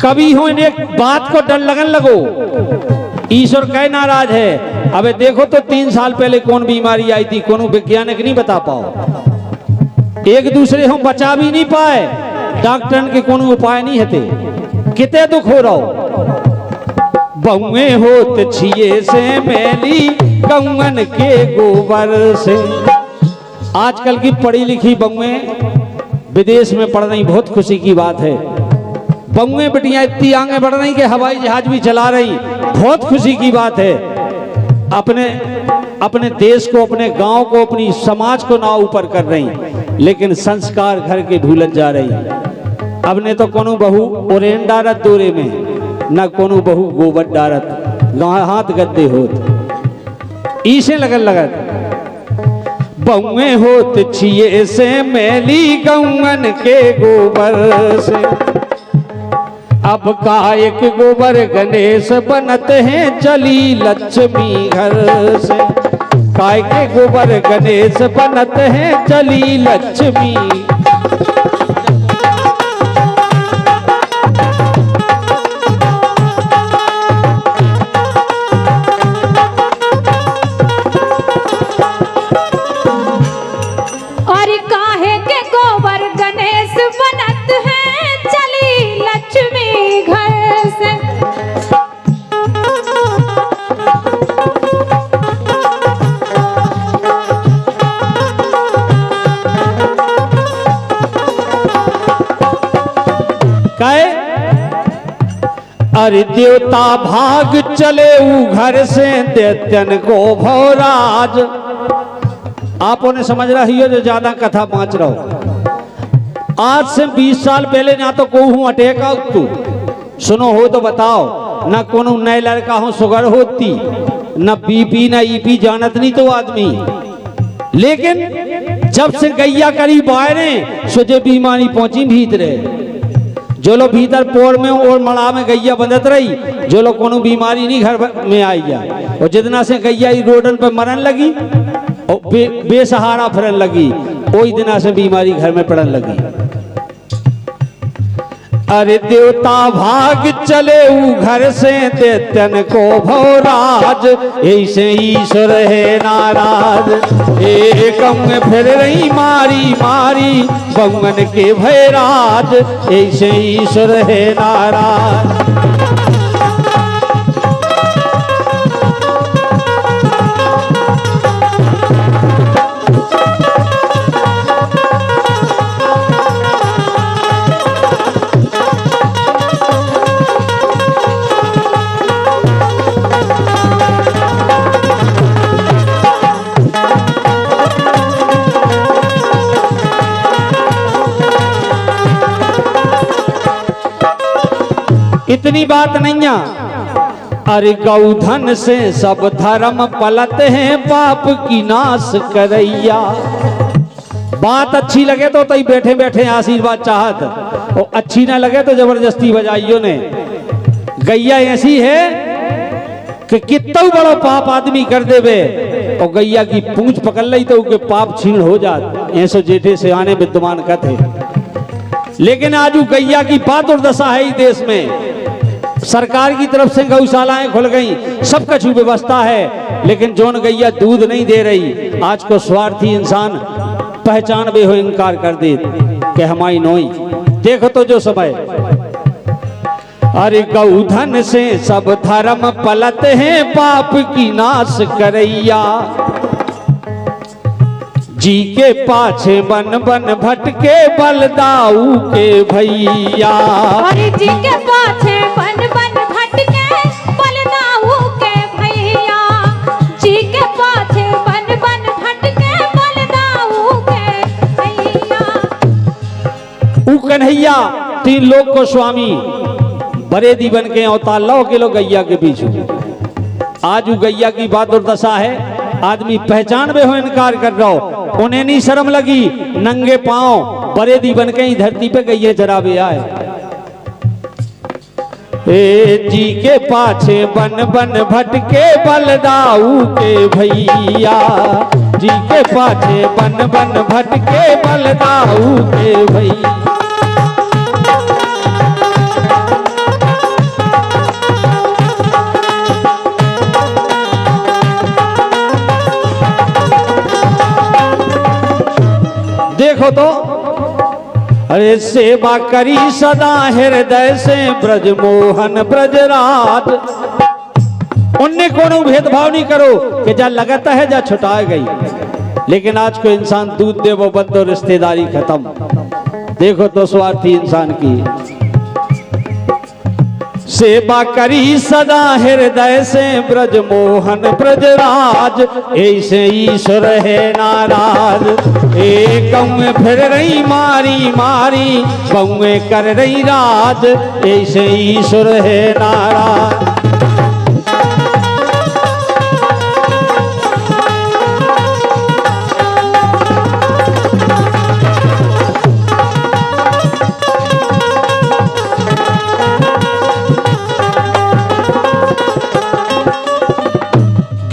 कभी हो एक बात को डर लगन लगो, ईश्वर कह नाराज है। अबे देखो तो 3 साल पहले कौन बीमारी आई थी, कौन वैज्ञानिक नहीं बता पाओ। एक दूसरे हम बचा भी नहीं पाए, डॉक्टर के कोनो उपाय नहीं हते, कितने दुख हो रहो। बहुए होत छिए से मैली गौवन के गोबर से। आजकल की पढ़ी लिखी बहुए विदेश में पढ़ रही, बहुत खुशी की बात है। बहुए बेटियां इतनी आगे बढ़ रही कि हवाई जहाज भी चला रही, बहुत खुशी की बात है। अपने देश को, अपने गांव को, अपनी समाज को नाव ऊपर कर रही, लेकिन संस्कार घर के भूलत जा रही। अब ने तो कोनो बहू ओरेन डारत दोरे में, न कोनो बहू गोबर डारत, हाथ गद्दे होत ईसे लगन लगत। बहुए होत छिए से मैली गौवन के गोबर से। अब कायक गोबर गणेश बनत हैं चली लक्ष्मी घर से। काय के गोबर गणेश बनत हैं चली लक्ष्मी। और काहे के गोबर गणेश बनत हैं चली लक्ष्मी घर से। कहे अरे देवता भाग चले ऊ घर से दैत्यन को भौराज। आप उन्हें समझ रही हो जो ज्यादा कथा पाँच रहो। आज से 20 साल पहले ना तो कोहू अटेका तू सुनो हो तो बताओ, ना कोनो नए लड़का हो शुगर होती, ना बीपी ना ईपी जानत नहीं तो आदमी। लेकिन जब से गैया करीब आए ने सोचे बीमारी पहुंची भीतरे। जो लोग भीतर पोर में और मड़ा में गैया बंधत रही, जो लोग कोनो बीमारी नहीं घर में आई जा। और जितना से गैया रोडन पे मरन लगी और बेसहारा फिरन लगी, वही दिना से बीमारी घर में पड़न लगी। अरे देवता भाग चले ऊ घर से दैत्यन को भौराज। ऐसे ईश्वर है नाराज, एकम फिर रही मारी मारी बहुवन के भयराज। ऐसे ईश्वर है नाराज। इतनी बात नहीं है। अरे गौधन से सब धर्म पलत हैं पाप की नाश करैया। बात अच्छी लगे तो तई बैठे बैठे आशीर्वाद चाहत, और अच्छी ना लगे तो जबरदस्ती बजाइयो ने। गैया ऐसी है कि कितना बड़ा पाप आदमी कर देवे और गैया की पूंछ पकड़ ली तो उनके पाप छीण हो जात। ऐसो जेठे से आने विद्यमान कथे। लेकिन आज गैया की बात और दशा है इस देश में। सरकार की तरफ से गौशालाएं खुल गई, सब कुछ व्यवस्था है, लेकिन जोन गैया दूध नहीं दे रही, आज को स्वार्थी इंसान पहचान बे हो इनकार कर दे कि हमारी नोई। देखो तो जो समय। अरे गौधन से सब धर्म पलत हैं पाप की नाश करैया। जी के पाछे बन बन भटके बलदाऊ के भैया। अरे जी के पाछे बन बन भटके बलदाऊ के भैया। जी के पाछे बन बन भटके बलदाऊ के भैया। ऊ कन्हैया 3 लोग को स्वामी बड़े दी बन के अवतार लो के लोग गैया के पीछे। आज ऊ गैया की बात और दशा है। आदमी पहचान में हो इनकार कर रहा हो, उन्हें नहीं शर्म लगी, नंगे पांव बड़े दी बन के ही धरती पे गैये चरावे आए। ए जी के पाछे बन बन भटके बलदाऊ के भैया। जी के पाछे बन बन भटके बलदाऊ के भैया। लिखो तो, अरे सेवा करी सदा हृदय से ब्रज मोहन ब्रजराज। उनने कोनो भेदभाव नहीं करो कि जा लगाता है जा छुटा गई, लेकिन आज को इंसान दूध दे वो बंद और रिश्तेदारी खत्म। देखो तो स्वार्थी इंसान की सेवा करी सदा हृदय से ब्रज मोहन ब्रजराज, ऐसे ईश्वर है नाराज। एक गौ में फिर रही मारी मारी, गौ में कर रही राज, ऐसे ईश्वर है नाराज।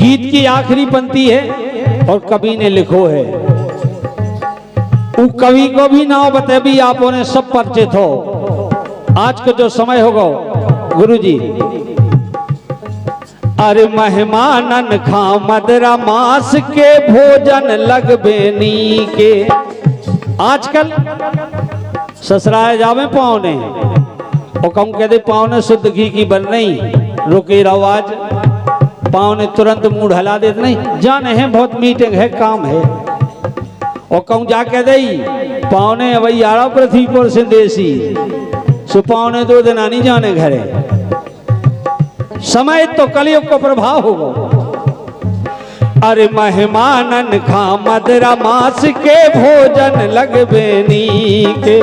गीत की आखिरी पंक्ति है और कवि ने लिखो है, वो कवि को भी ना बता भी आपो ने सब परिचित हो। आज का जो समय होगा गुरुजी, अरे मेहमानन खा मदरा मांस के भोजन लगबे नी के। आजकल ससुराल जावे पावने और कम कहते पावने शुद्ध घी की बन नहीं, रुके रहो आज पाँव ने तुरंत मुंह ढला देते नहीं, जाने हैं बहुत मीटिंग है काम है, और कहूँ जाके दई पाँव ने वही आड़ा पृथ्वी पर से देसी सो पाँव ने 2 दिन आनी जाने घरे। समय तो कलयुग को प्रभाव होगा। अरे मेहमानन खा मदरा मांस के भोजन लगबे नी के,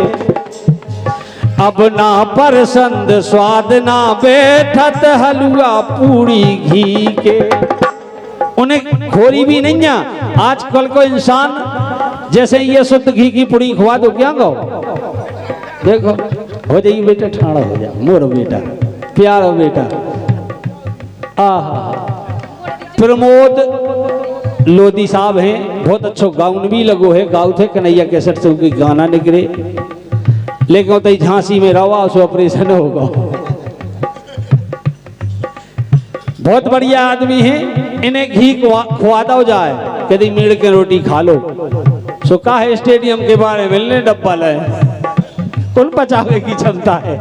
अब ना परसंद स्वाद ना बैठत हलवा पूरी घी के। उन्हें खोरी भी नहीं है। आजकल को इंसान जैसे ये शुद्ध घी की पूरी खुआ दो क्या गो, देखो हो जाइए बेटा, ठाड़ा हो जा मोर बेटा, प्यारो बेटा। प्रमोद लोधी साहब हैं, बहुत अच्छा गाउन भी लगो है, गाँव थे कन्हैया कैसेट से उनकी गाना निकले, लेकिन तो झांसी में रवा उसको ऑपरेशन होगा। बहुत बढ़िया आदमी है, इन्हें घी खुआ दो जाए, कभी मीड़ के रोटी खा लो। सो का है स्टेडियम के बारे में मिलने डब्बा ले, कौन पचावे की क्षमता है।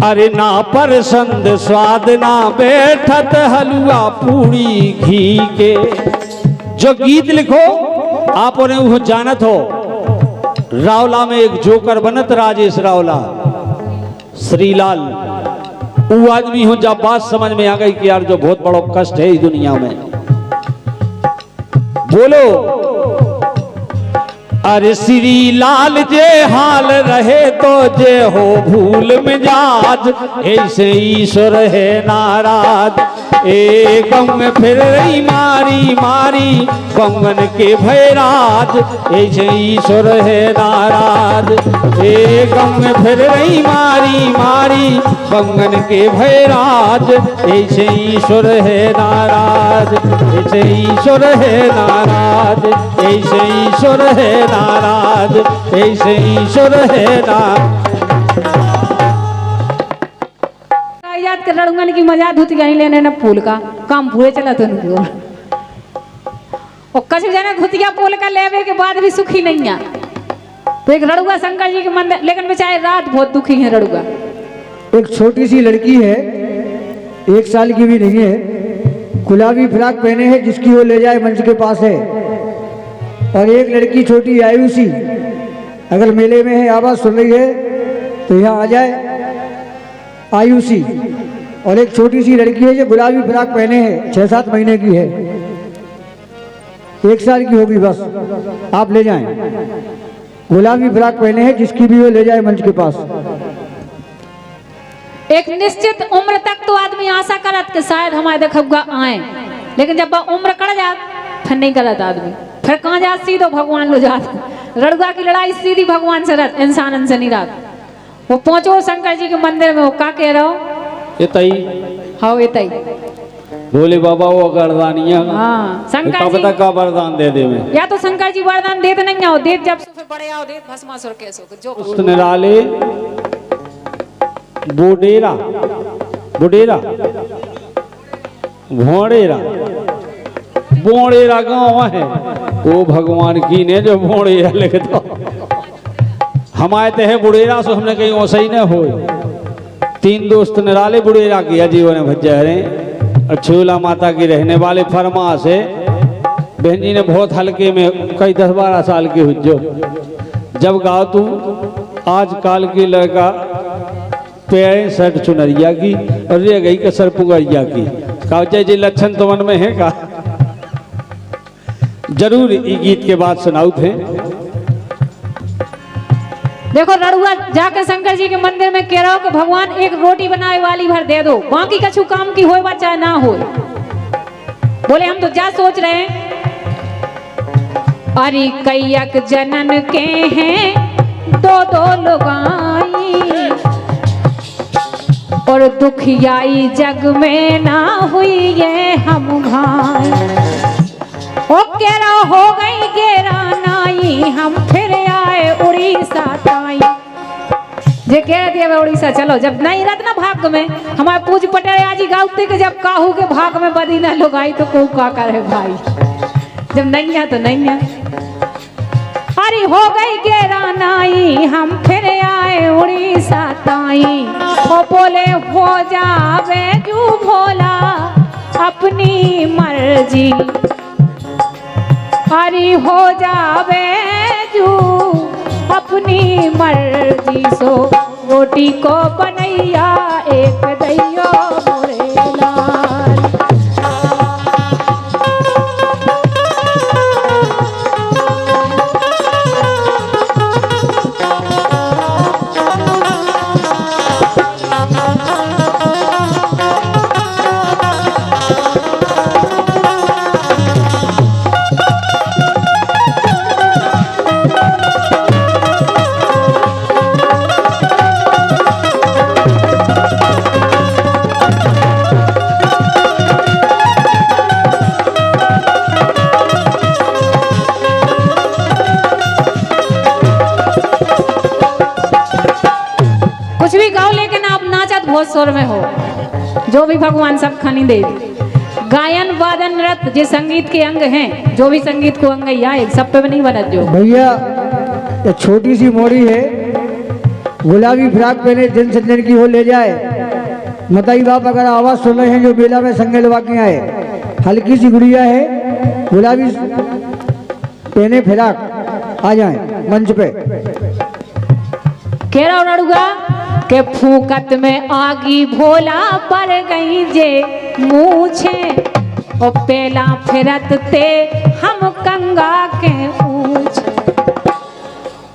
अरे ना परसंद स्वाद ना बैठत हलवा पूरी घी के। जो गीत लिखो आप उन्हें वो जानत हो। रावला में एक जोकर बनत राजेश रावला श्रीलाल, वो आदमी हो जब बात समझ में आ गई कि यार जो बहुत बड़ा कष्ट है इस दुनिया में, बोलो अरे श्री लाल जे हाल रहे तो जे हो भूल मिजाज, ऐसे ईश्वर है नाराज। एक में फिर रही मारी मारी कंगन के भैराज, ऐसे ईश्वर है नाराज। एक में फिर रही मारी मारी कंगन के भैराज, ऐसे ईश्वर है नाराज, ऐसे ईश्वर है नाराज, ऐसे ईश्वर है नाराज, ऐसे ईश्वर है नाराज। याद कर रड़ूंगन की मजा धुत गई लेने न फूल का काम भूले चला तो नहीं और कछ जाने धुतिया फूल का लेवे के बाद भी सुखी नहीं है। तो एक रड़ुआ शंकर जी के मंदिर, लेकिन बेचारे रात बहुत दुखी है रड़ुआ। एक छोटी सी लड़की है, 1 साल की भी नहीं है, गुलाबी फ्राक पहने है, जिसकी वो ले जाए मंच के पास है। और एक लड़की छोटी आयुषी, अगर मेले में है आवाज़ सुन रही है तो यहाँ आ जाए, आयुषी। और एक छोटी सी लड़की है जो गुलाबी फ्राक पहने है, 6-7 महीने की है, 1 साल की होगी बस, आप ले जाएं। गुलाबी फ्राक पहने हैं, जिसकी भी वो ले जाए मंच के पास। एक निश्चित उम्र तक तो आदमी आशा करत कि शायद हमारे देखा आए, लेकिन जब उम्र कट जात फिर नहीं करत आदमी, फिर कहाँ जात सीधो भगवान लो जात। रड़ुआ की लड़ाई सीधी भगवान से रहत, इंसान से नहीं रहत। वो पहुंचो शंकर जी के मंदिर में, वो का कह रहा हो इतई, हाँ इतई बोले बाबा वो वरदानिया, हाँ शंकर जी का वरदान दे दे में। या तो शंकर जी वरदान देते नहीं आओ, देत जब से बड़े आओ, देत भस्मासुर कैसो जो उस निराले बोडेरा बोडेरा भोड़ेरा बोड़ेरा गांव है, ओ भगवान की ने जो बुढ़ेरा लिख दो। हम आए थे है बुढ़ेरा सो हमने कहीं वैसा ही न हो। 3 दोस्त निराले बुढ़ेरा किया जीवन भज्जा रहे। छोला माता की रहने वाले फरमा से बहन जी ने बहुत हल्के में कई 10-12 साल के हुज्जो जब गाओ तू आजकल के लड़का पैर शर्ट चुनरिया की और रह गई कसर पुगरिया की काचे जी लक्षण तो मन में है का। जरूर ये गीत के बाद सुनाऊ थे। देखो रड़ुआ जाके शंकर जी के मंदिर में कह रहा हो कि भगवान एक रोटी बनाए वाली भर दे दो, बाकी कछु काम की होए चाहे ना हो। बोले हम तो क्या सोच रहे हैं, अरे कैयक जनन के हैं 2-2 लोगाई और दुखियाई जग में ना हुई ये हम भाई। ओ केरा हो गई गेरा नाई हम फिर आए उड़ीसा ताई। जे कह दिया उड़ीसा चलो, जब नहीं रहत ना भाग में हमारे पूज पटेल आजी गाउते के जब काहू के भाग में बदी ना लोग आई तो को का करे भाई। जब नहीं है तो नहीं है। अरे हो गई गेरा नाई हम फिर आए उड़ीसा ताई। ओ बोले हो जावे जू भोला अपनी मर्जी, अरे हो जावे जू अपनी मर्जी सो रोटी को बनैया एक दैयो मोरे लाल। बहुत स्वर में हो, जो भी भगवान सब खानी दे। गायन वादन नृत्य जे संगीत के अंग हैं, जो भी संगीत को अंग आए सब पे नहीं बनत जो। भैया ये छोटी सी मोड़ी है, गुलाबी फ्राक पहने दिन संजन की हो ले जाए। मताई बाप अगर आवाज सुन रहे हैं जो मेला में संगे लगा के आए, हल्की सी गुड़िया है गुलाबी पहने फिराक आ जाए मंच पे। कह रहा उड़ूगा के फूकत में आगी भोला पर गई जे मूछे ओ पेला फिरत ते हम कंगा के ऊंच।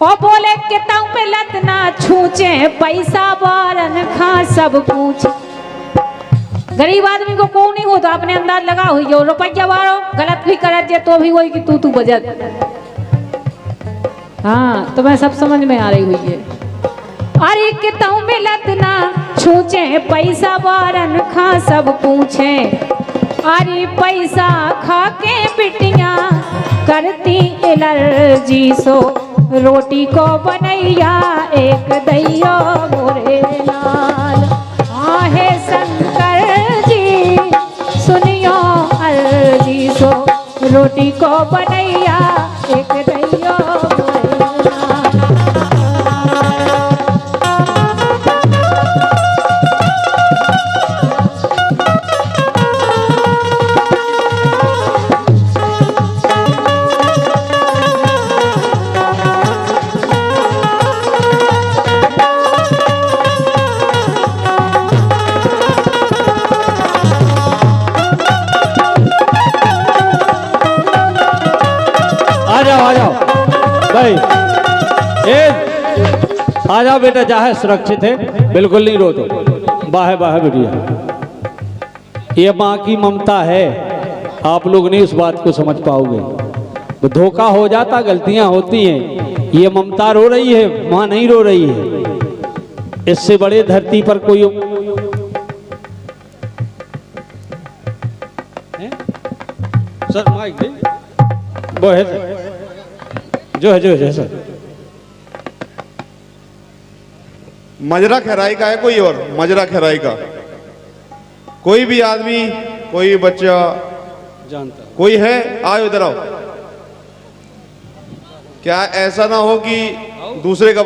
ओ बोले के ताऊ में लत ना छूचे पैसा बारन खा सब पूछ। गरीब आदमी को कौन नहीं होता अपने अंदाज लगा हुई हो, रुपया वारो गलत भी करत जे तो भी वही कि तू बजत। हाँ तो मैं सब समझ में आ रही हुई है। अरे के ताऊ में लत ना छूचे पैसा बारन खा सब पूछे। अरे पैसा खा के बिटिया करती एलर्जी सो रोटी को बनैया एक दैयो मोरे लाल। आहे शंकर जी सुनियो अर्जी सो रोटी को बनैया एक दैयो मोरे लाल। आ जाओ भाई, आ जाओ बेटा, चाहे सुरक्षित है, बिल्कुल नहीं रो तो। बाहे बाहे बेटिया, ये माँ की ममता है, आप लोग नहीं उस बात को समझ पाओगे। तो धोखा हो जाता, गलतियां होती हैं। ये ममता रो रही है, माँ नहीं रो रही है। इससे बड़े धरती पर कोई सर माइक दे वो है सर। जो है सर। मजरा खराई का है कोई और, मजरा खराई का कोई भी आदमी, कोई बच्चा जानता, कोई है, आओ इधर आओ। क्या ऐसा ना हो कि दूसरे का